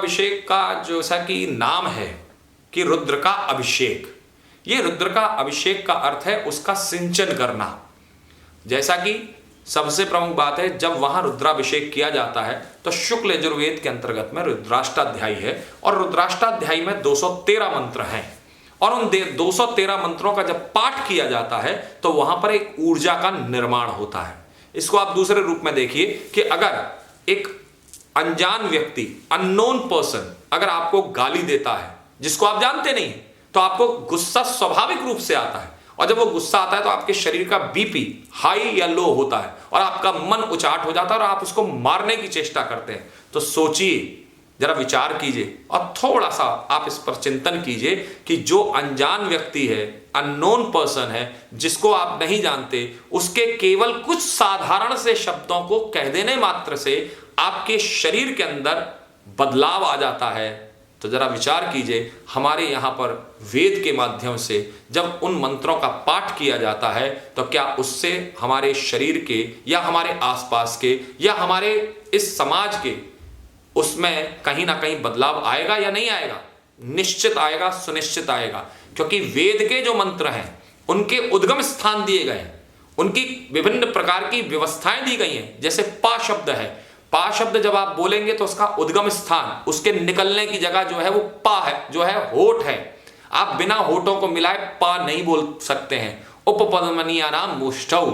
रुद्राभिषेक का जैसा कि नाम है कि रुद्र का अभिषेक, ये रुद्र का अभिषेक का अर्थ है उसका सिंचन करना। जैसा कि सबसे प्रमुख बात है, जब वहां रुद्राभिषेक किया जाता है तो शुक्ल यजुर्वेद के अंतर्गत में रुद्राष्टाध्यायी है और रुद्राष्टाध्यायी में 213 मंत्र हैं और उन 213 मंत्रों का जब पाठ किया जाता है तो वहां पर एक ऊर्जा का निर्माण होता है। इसको आप दूसरे रूप में देखिए कि अगर एक अनजान व्यक्ति, अननोन पर्सन अगर आपको गाली देता है जिसको आप जानते नहीं, तो आपको गुस्सा स्वाभाविक रूप से आता है और जब वो गुस्सा आता है तो आपके शरीर का बीपी हाई या लो होता है और आपका मन उचाट हो जाता है और आप उसको मारने की चेष्टा करते हैं। तो सोचिए, जरा विचार कीजिए और थोड़ा सा आप इस पर चिंतन कीजिए कि जो अनजान व्यक्ति है, अननोन पर्सन है, जिसको आप नहीं जानते, उसके केवल कुछ साधारण से शब्दों को कह देने मात्र से आपके शरीर के अंदर बदलाव आ जाता है। तो जरा विचार कीजिए, हमारे यहाँ पर वेद के माध्यम से जब उन मंत्रों का पाठ किया जाता है तो क्या उससे हमारे शरीर के या हमारे आसपास के या हमारे इस समाज के उसमें कहीं ना कहीं बदलाव आएगा या नहीं आएगा? निश्चित आएगा, सुनिश्चित आएगा, क्योंकि वेद के जो मंत्र हैं उनके उद्गम स्थान दिए गए हैं, उनकी विभिन्न प्रकार की व्यवस्थाएं दी गई हैं। जैसे पा शब्द है, पा शब्द जब आप बोलेंगे तो उसका उद्गम स्थान, उसके निकलने की जगह जो है वो पा है, जो है होठ है। आप बिना होठों को मिलाए पा नहीं बोल सकते हैं। उपपदमनिया नाम मुष्टौ,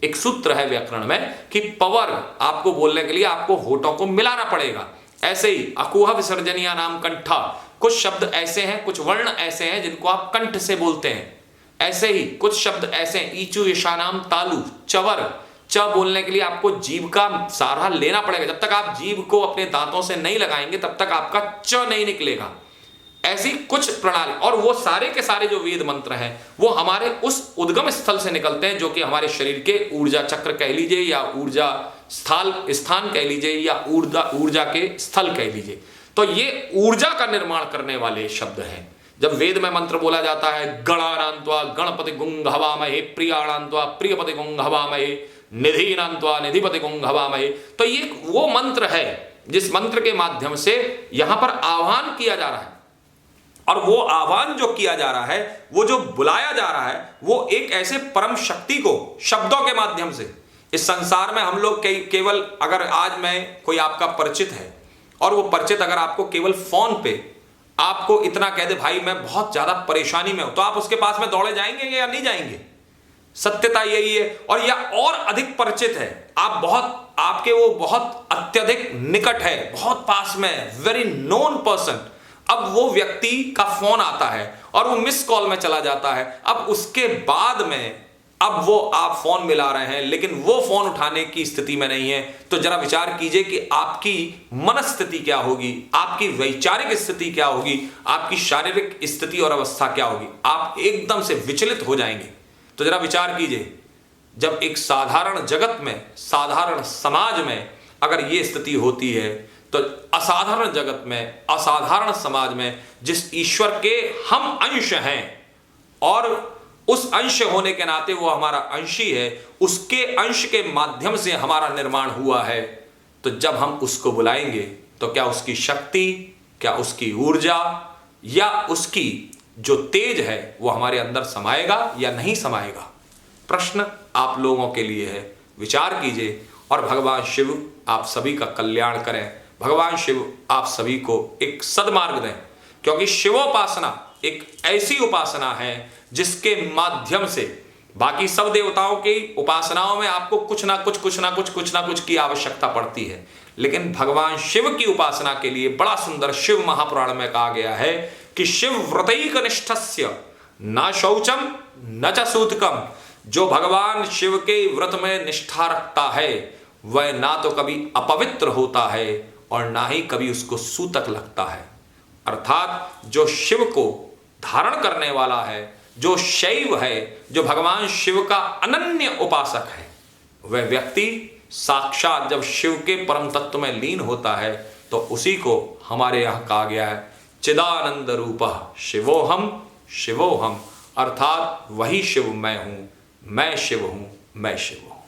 एक सूत्र है व्याकरण में कि पवर आपको बोलने के लिए आपको होठों को मिलाना पड़ेगा। ऐसे ही अकुह विसर्जनिया नाम कंठा, कुछ शब्द ऐसे हैं, कुछ वर्ण ऐसे हैं जिनको आप कंठ से बोलते हैं। ऐसे ही कुछ शब्द ऐसे हैं, ईचु ईशानाम तालु, चवर, च बोलने के लिए आपको जीभ का सहारा लेना पड़ेगा। जब तक आप जीभ को अपने दांतों से नहीं लगाएंगे तब तक आपका च नहीं निकलेगा। ऐसी कुछ प्रणाली, और वो सारे के सारे जो वेद मंत्र हैं वो हमारे उस उद्गम स्थल से निकलते हैं जो कि हमारे शरीर के ऊर्जा चक्र कह लीजिए या ऊर्जा स्थान कह लीजिए या ऊर्जा के स्थल कह लीजिए। तो ये ऊर्जा का निर्माण करने वाले शब्द हैं। जब वेद में मंत्र बोला जाता है गणानान्त्वा गणपति गुंग हवामहे, प्रियाणान्त्वा प्रियपति गुंग हवामहे, निधीनान्त्वा निधिपति गुंग हवामहे, तो ये वो मंत्र है जिस मंत्र के माध्यम से यहां पर आह्वान किया जा रहा है। और वो आह्वान जो किया जा रहा है, वो जो बुलाया जा रहा है, वो एक ऐसे परम शक्ति को शब्दों के माध्यम से। इस संसार में हम लोग केवल, अगर आज में कोई आपका परिचित है और वो परिचित अगर आपको केवल फोन पे आपको इतना कह दे भाई मैं बहुत ज्यादा परेशानी में हूं, तो आप उसके पास में दौड़े जाएंगे या नहीं जाएंगे? सत्यता यही है। और या और अधिक परिचित है, आपके वो बहुत अत्यधिक निकट है, बहुत पास में, वेरी नोन पर्सन। अब वो व्यक्ति का फोन आता है और वो मिस कॉल में चला जाता है। अब उसके बाद में अब वो आप फोन मिला रहे हैं लेकिन वो फोन उठाने की स्थिति में नहीं है। तो जरा विचार कीजिए कि आपकी मनस्थिति क्या होगी, आपकी वैचारिक स्थिति क्या होगी, आपकी शारीरिक स्थिति और अवस्था क्या होगी। आप एकदम से विचलित हो जाएंगे। तो जरा विचार कीजिए, जब एक साधारण जगत में, साधारण समाज में अगर ये स्थिति होती है, तो असाधारण जगत में, असाधारण समाज में जिस ईश्वर के हम अंश हैं और उस अंश होने के नाते वो हमारा अंशी है, उसके अंश के माध्यम से हमारा निर्माण हुआ है। तो जब हम उसको बुलाएंगे तो क्या उसकी शक्ति, क्या उसकी ऊर्जा या उसकी जो तेज है वो हमारे अंदर समाएगा या नहीं समाएगा? प्रश्न आप लोगों के लिए है, विचार कीजिए और भगवान शिव आप सभी का कल्याण करें। भगवान शिव आप सभी को एक सद्मार्ग दें, क्योंकि शिवोपासना एक ऐसी उपासना है जिसके माध्यम से बाकी सब देवताओं की उपासनाओं में आपको कुछ ना कुछ की आवश्यकता पड़ती है, लेकिन भगवान शिव की उपासना के लिए बड़ा सुंदर शिव महापुराण में कहा गया है कि शिव व्रतैक निष्ठस्य न शौचम न च सूतकम। जो भगवान शिव के व्रत में निष्ठा रखता है वह ना तो कभी अपवित्र होता है और ना ही कभी उसको सूतक लगता है। अर्थात जो शिव को धारण करने वाला है, जो शैव है, जो भगवान शिव का अनन्य उपासक है, वह व्यक्ति साक्षात जब शिव के परम तत्व में लीन होता है तो उसी को हमारे यहाँ कहा गया है चिदानंद रूपः शिवोहम शिवोहम, अर्थात वही शिव मैं हूं, मैं शिव हूं, मैं शिव हूं।